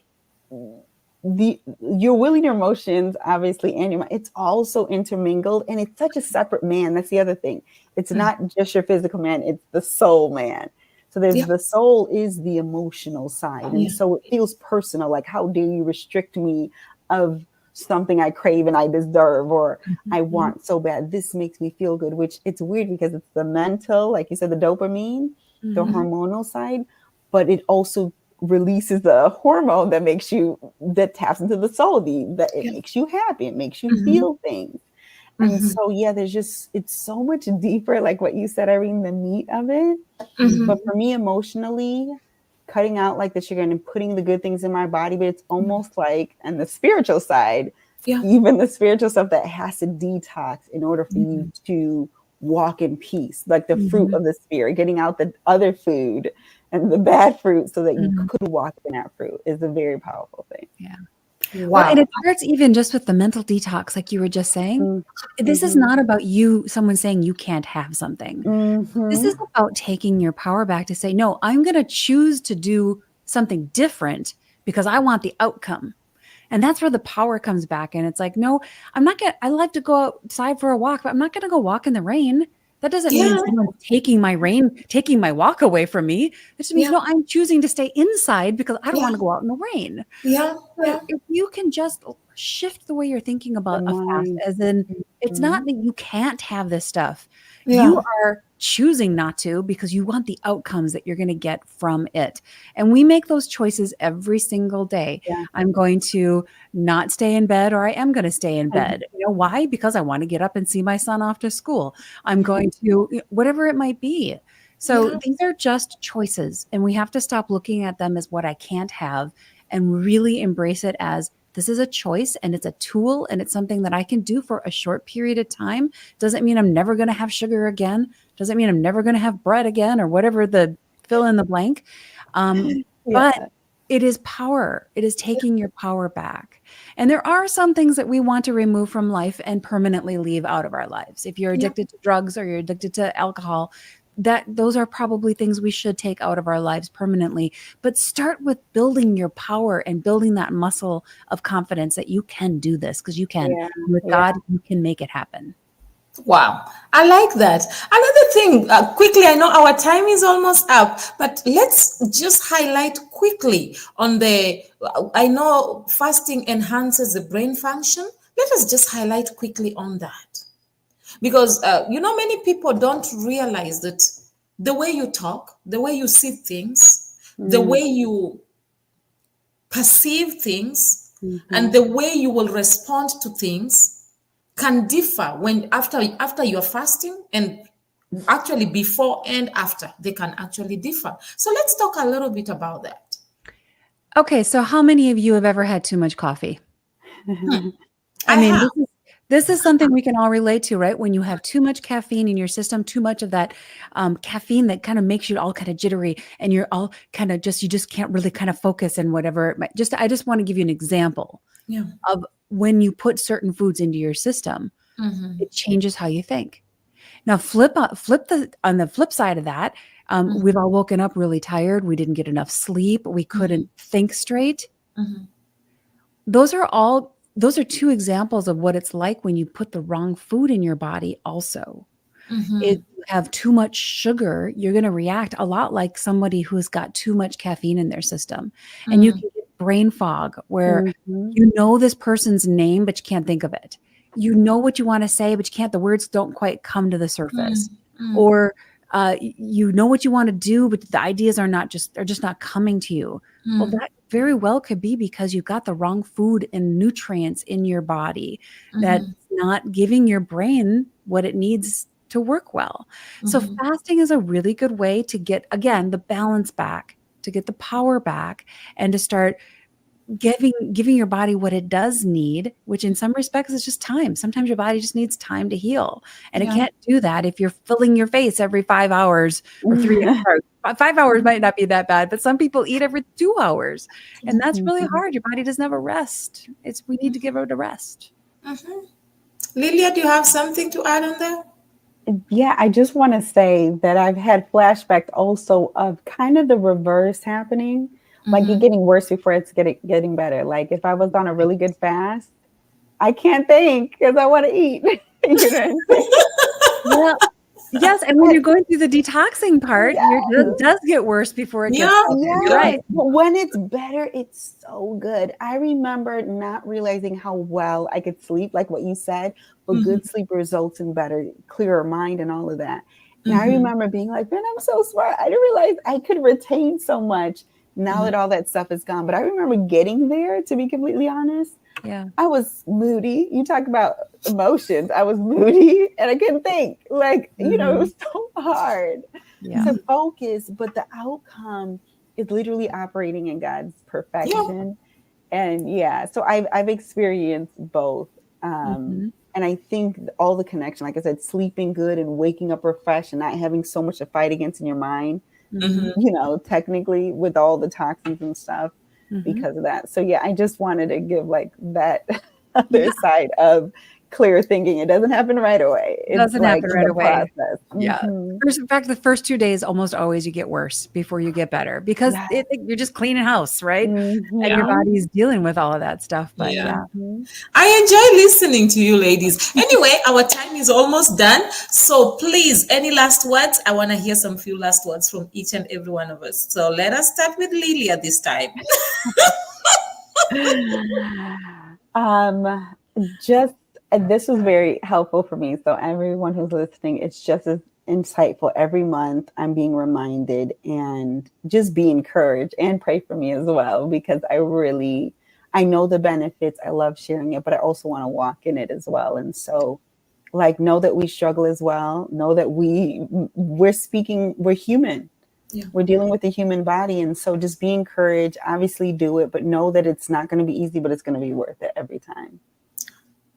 your will and your emotions, obviously, and your mind, it's also intermingled, and it's such a separate man. That's the other thing. It's not just your physical man, it's the soul man. So there's the soul is the emotional side. And so it feels personal. Like, how dare you restrict me of something I crave and I deserve, or I want so bad. This makes me feel good, which it's weird because it's the mental, like you said, the dopamine, the hormonal side, but it also releases the hormone that taps into the soul, that it makes you happy. It makes you feel things. And so, it's so much deeper, like what you said, Irene, the meat of it. But for me, emotionally, cutting out like the sugar and putting the good things in my body, but it's almost like, and the spiritual side, even the spiritual stuff that has to detox in order for you to walk in peace, like the fruit of the spirit, getting out the other food and the bad fruit so that you could walk in that fruit is a very powerful thing. Yeah. Wow. Well, and it starts even just with the mental detox, like you were just saying. This is not about someone saying you can't have something. This is about taking your power back to say, no, I'm going to choose to do something different because I want the outcome. And that's where the power comes back. And it's like, no, I like to go outside for a walk, but I'm not going to go walk in the rain. That doesn't mean someone's taking my walk away from me. It just means, no, I'm choosing to stay inside because I don't want to go out in the rain. So if you can just shift the way you're thinking about a fast, as in, it's not that you can't have this stuff. You are choosing not to because you want the outcomes that you're going to get from it. And we make those choices every single day. I'm going to not stay in bed, or I am going to stay in bed. You know why? Because I want to get up and see my son off to school. I'm going to, whatever it might be. So these are just choices, and we have to stop looking at them as what I can't have and really embrace it as this is a choice, and it's a tool, and it's something that I can do for a short period of time. Doesn't mean I'm never going to have sugar again. Doesn't mean I'm never going to have bread again, or whatever the fill in the blank. But it is power. It is taking your power back. And there are some things that we want to remove from life and permanently leave out of our lives. If you're addicted to drugs or you're addicted to alcohol, those are probably things we should take out of our lives permanently. But start with building your power and building that muscle of confidence that you can do this, because you can. With God, you can make it happen. Wow, I like that. Another thing, quickly, I know our time is almost up, but let's just highlight quickly on I know fasting enhances the brain function. Let us just highlight quickly on that. Because, many people don't realize that the way you talk, the way you see things, the way you perceive things, and the way you will respond to things can differ when after you're fasting, and actually before and after they can actually differ. So let's talk a little bit about that. Okay, so how many of you have ever had too much coffee? This is something we can all relate to, right? When you have too much caffeine in your system, too much of that caffeine that kind of makes you all kind of jittery, and you're all kind of you just can't really kind of focus and whatever. I just want to give you an example of when you put certain foods into your system, it changes how you think. Now, on the flip side of that, we've all woken up really tired. We didn't get enough sleep. We couldn't think straight. Those are two examples of what it's like when you put the wrong food in your body also. If you have too much sugar, you're going to react a lot like somebody who's got too much caffeine in their system. And you can get brain fog where you know this person's name, but you can't think of it. You know what you want to say, but you can't, the words don't quite come to the surface. Or you know what you want to do, but the ideas they're just not coming to you. Well, that very well could be because you've got the wrong food and nutrients in your body that's not giving your brain what it needs to work well. So fasting is a really good way to get, again, the balance back, to get the power back, and to start giving your body what it does need, which in some respects is just time. Sometimes your body just needs time to heal. And it can't do that if you're filling your face every 5 hours or 3 hours. 5 hours might not be that bad, but some people eat every 2 hours. And that's really hard. Your body doesn't have a rest. We need to give it a rest. Lilia, do you have something to add on that? Yeah, I just want to say that I've had flashbacks also of kind of the reverse happening. Like it getting worse before it's getting better. Like if I was on a really good fast, I can't think because I want to eat. You know what I'm saying? Well, yes, and when you're going through the detoxing part, it does get worse before it gets better. Yeah. Right. But when it's better, it's so good. I remember not realizing how well I could sleep, like what you said, but good sleep results in better, clearer mind and all of that. And I remember being like, man, I'm so smart. I didn't realize I could retain so much now that all that stuff is gone. But I remember getting there, to be completely honest. Yeah. I was moody. You talk about emotions. I was moody and I couldn't think. Like, you know, it was so hard to focus, but the outcome is literally operating in God's perfection. And so I've experienced both. And I think all the connection, like I said, sleeping good and waking up refreshed and not having so much to fight against in your mind, you know, technically with all the toxins and stuff because of that. So yeah, I just wanted to give like that other side of clear thinking. It doesn't happen right away. It doesn't happen right away. Process. Yeah. In fact, the first 2 days almost always you get worse before you get better because you're just cleaning house, right? And your body's dealing with all of that stuff. But I enjoy listening to you ladies. Anyway, our time is almost done. So please, any last words? I want to hear some few last words from each and every one of us. So let us start with Lilia this time. This was very helpful for me. So everyone who's listening, it's just as insightful. Every month I'm being reminded and just be encouraged and pray for me as well, because I know the benefits. I love sharing it, but I also want to walk in it as well. And so like, know that we struggle as well. Know that we're human. Yeah. We're dealing with the human body. And so just be encouraged, obviously do it, but know that it's not going to be easy, but it's going to be worth it every time.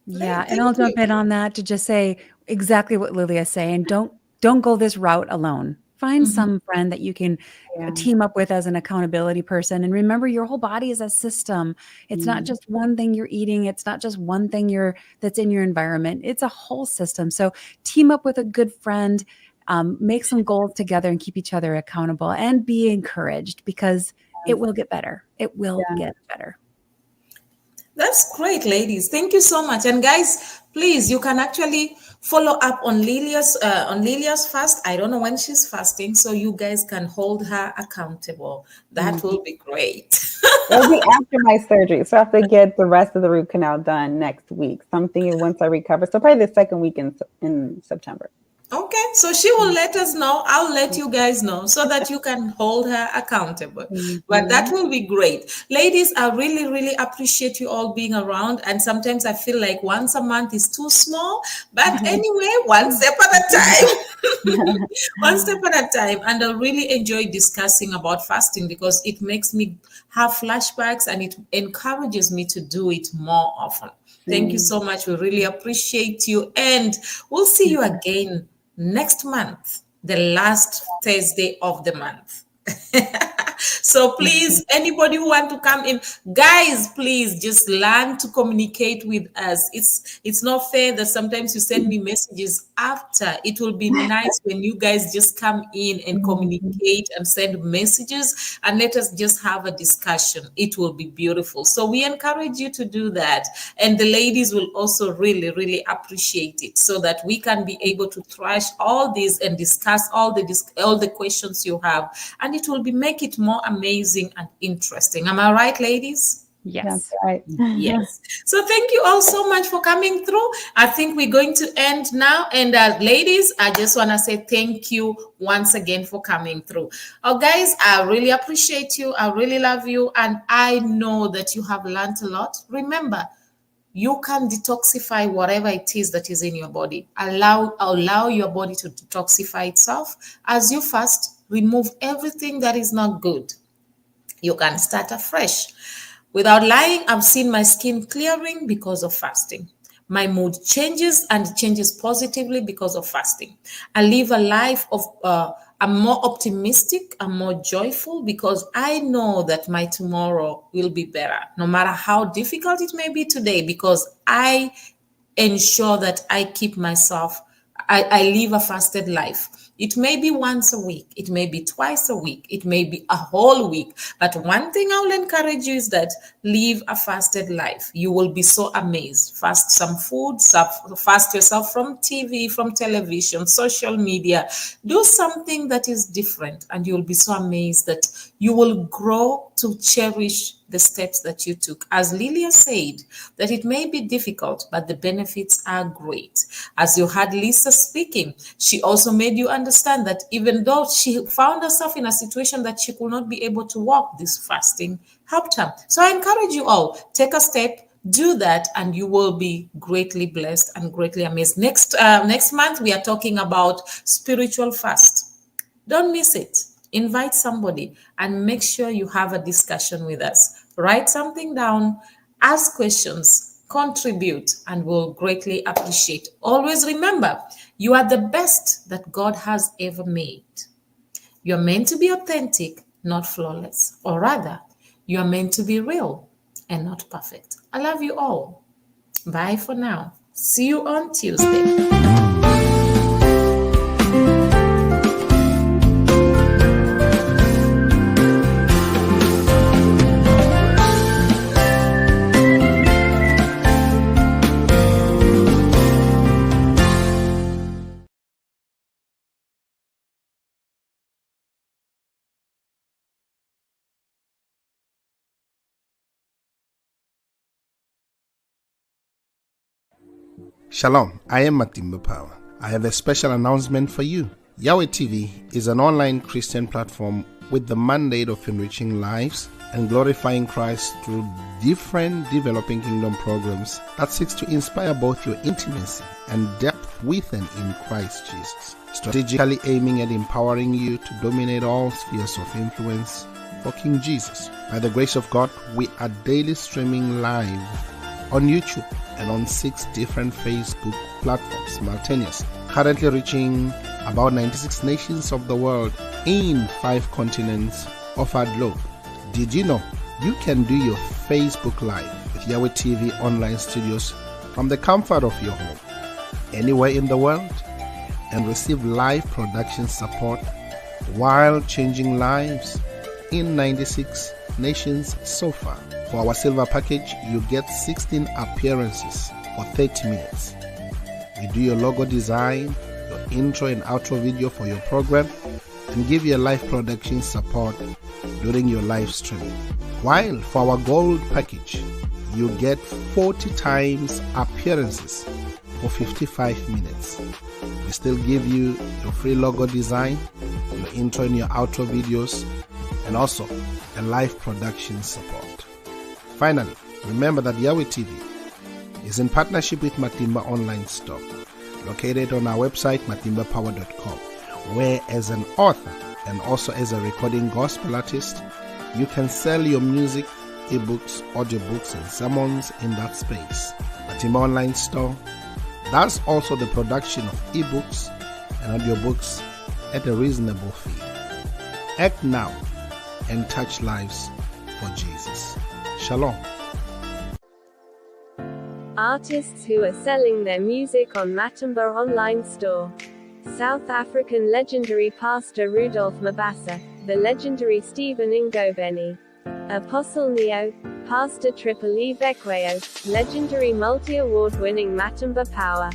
Yeah. And I'll jump in on that to just say exactly what Lilia's saying. Don't go this route alone. Find some friend that you can team up with as an accountability person. And remember, your whole body is a system. It's not just one thing you're eating. It's not just one thing that's in your environment. It's a whole system. So team up with a good friend, make some goals together and keep each other accountable and be encouraged because it will get better. It will get better. That's great, ladies. Thank you so much. And guys, please, you can actually follow up on Lilia's fast. I don't know when she's fasting, so you guys can hold her accountable. That will be great. It'll be after my surgery, so I have to get the rest of the root canal done next week. Something once I recover. So probably the second week in September. Okay, so she will let us know. I'll let you guys know so that you can hold her accountable. But that will be great. Ladies, I really, really appreciate you all being around. And sometimes I feel like once a month is too small. But anyway, one step at a time. One step at a time. And I really enjoy discussing about fasting because it makes me have flashbacks and it encourages me to do it more often. Thank you so much. We really appreciate you. And we'll see you again next month, the last Thursday of the month. So please, anybody who want to come in, guys, please just learn to communicate with us. It's not fair that sometimes you send me messages after. It will be nice when you guys just come in and communicate and send messages and let us just have a discussion. It will be beautiful. So we encourage you to do that. And the ladies will also really, really appreciate it, so that we can be able to thrash all this and discuss all the questions you have, and it will make it more amazing and interesting. Am I right, ladies? Yes. That's right. Yes. So thank you all so much for coming through. I think we're going to end now. And ladies, I just want to say thank you once again for coming through. Oh, guys, I really appreciate you. I really love you. And I know that you have learned a lot. Remember, you can detoxify whatever it is that is in your body. Allow your body to detoxify itself. As you fast, remove everything that is not good. You can start afresh. Without lying, I've seen my skin clearing because of fasting. My mood changes, and it changes positively because of fasting. I live a life of, I'm more optimistic, I'm more joyful, because I know that my tomorrow will be better, no matter how difficult it may be today, because I ensure that I keep myself, I live a fasted life. It may be once a week, it may be twice a week, it may be a whole week. But one thing I will encourage you is that live a fasted life. You will be so amazed. Fast some food, fast yourself from TV, from television, social media. Do something that is different, and you'll be so amazed that you will grow to cherish the steps that you took. As Lillia said, that it may be difficult, but the benefits are great. As you heard Lisa speaking, she also made you understand that even though she found herself in a situation that she could not be able to walk, this fasting helped her. So I encourage you all, take a step, do that, and you will be greatly blessed and greatly amazed. Next month, we are talking about spiritual fast. Don't miss it. Invite somebody and make sure you have a discussion with us. Write something down, ask questions, contribute, and we'll greatly appreciate. Always remember, you are the best that God has ever made. You're meant to be authentic, not flawless. Or rather, you are meant to be real and not perfect. I love you all. Bye for now. See you on Tuesday. Shalom, I am Matimba Power. I have a special announcement for you. Yahweh TV is an online Christian platform with the mandate of enriching lives and glorifying Christ through different developing kingdom programs that seeks to inspire both your intimacy and depth with and in Christ Jesus, strategically aiming at empowering you to dominate all spheres of influence for King Jesus. By the grace of God, we are daily streaming live on YouTube and on 6 different Facebook platforms simultaneously, currently reaching about 96 nations of the world in 5 continents of our globe. Did you know you can do your Facebook Live with Yahweh TV online studios from the comfort of your home, anywhere in the world, and receive live production support while changing lives in 96 nations so far? For our silver package, you get 16 appearances for 30 minutes. We do your logo design, your intro and outro video for your program, and give you live production support during your live streaming. While for our gold package, you get 40 times appearances for 55 minutes. We still give you your free logo design, your intro and your outro videos, and also a live production support. Finally, remember that Yahweh TV is in partnership with Matimba Online Store, located on our website, matimbapower.com, where as an author and also as a recording gospel artist, you can sell your music, ebooks, audiobooks, and sermons in that space. Matimba Online Store does also the production of ebooks and audiobooks at a reasonable fee. Act now and touch lives for Jesus. Shalom. Artists who are selling their music on Matimba Online Store. South African legendary pastor Rudolph Mabasa, the legendary Stephen Ngobeni, Apostle Neo, Pastor Triple E Bekweyo, legendary multi-award-winning Matimba Power,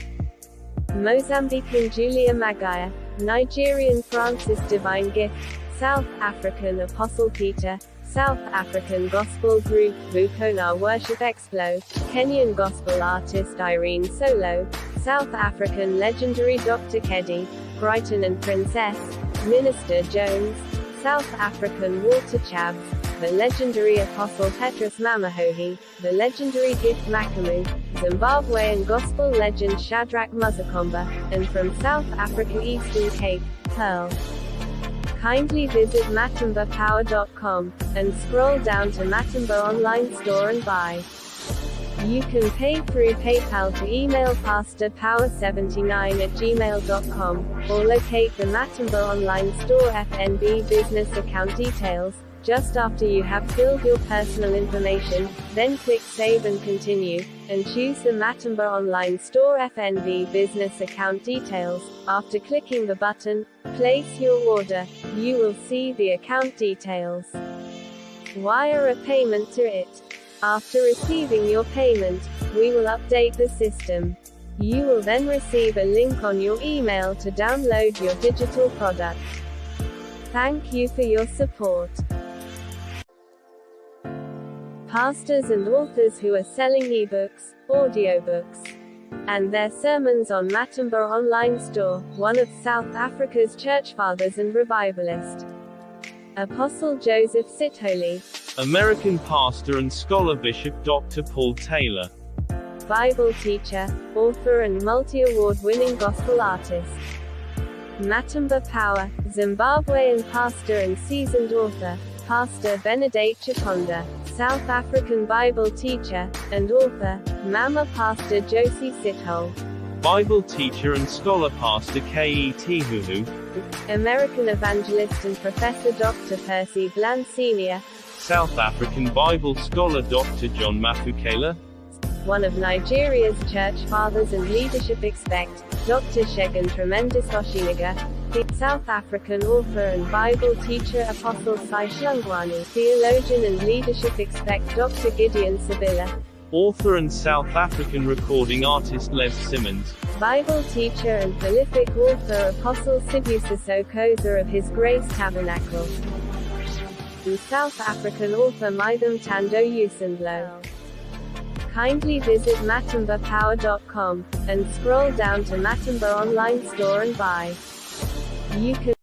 Mozambican Julia Magaya, Nigerian Francis Divine Gift, South African Apostle Peter, South African Gospel Group Vukona Worship Explo, Kenyan Gospel Artist Irene Solo, South African legendary Dr. Keddy, Brighton and Princess, Minister Jones, South African Walter Chabs, the legendary Apostle Petrus Mamahohi, the legendary Gift Makamu, Zimbabwean Gospel legend Shadrach Muzakomba, and from South Africa Eastern Cape, Pearl. Kindly visit matimbapower.com, and scroll down to Matimba Online Store and buy. You can pay through PayPal to email pastorpower79@gmail.com, or locate the Matimba Online Store FNB business account details, just after you have filled your personal information, then click Save and Continue, and choose the Matimba Online Store FNB business account details. After clicking the button, Place Your Order, you will see the account details. Wire a payment to it. After receiving your payment, we will update the system. You will then receive a link on your email to download your digital product. Thank you for your support. Pastors and authors who are selling ebooks, audiobooks, and their sermons on Matimba Online Store, one of South Africa's church fathers and revivalist, Apostle Joseph Sithole, American pastor and scholar Bishop Dr. Paul Taylor, Bible teacher, author and multi-award-winning gospel artist, Matimba Power, Zimbabwean pastor and seasoned author, Pastor Benedict Chikonda, South African Bible teacher, and author, Mama Pastor Josie Sithole, Bible teacher and scholar Pastor K.E.T. Huhu, American evangelist and professor Dr. Percy Bland Sr., South African Bible scholar Dr. John Mafukela, one of Nigeria's church fathers and leadership expect, Dr. Shegun Tremendous Oshiniga, the South African author and Bible teacher Apostle Sai Shlungwani, theologian and leadership expect Dr. Gideon Sabila, author and South African recording artist Les Simmons, Bible teacher and prolific author Apostle Sibusiso Koza of His Grace Tabernacle, and South African author Mitham Tando Usendlo. Kindly visit matimbapower.com, and scroll down to Matimba Online Store and buy. You can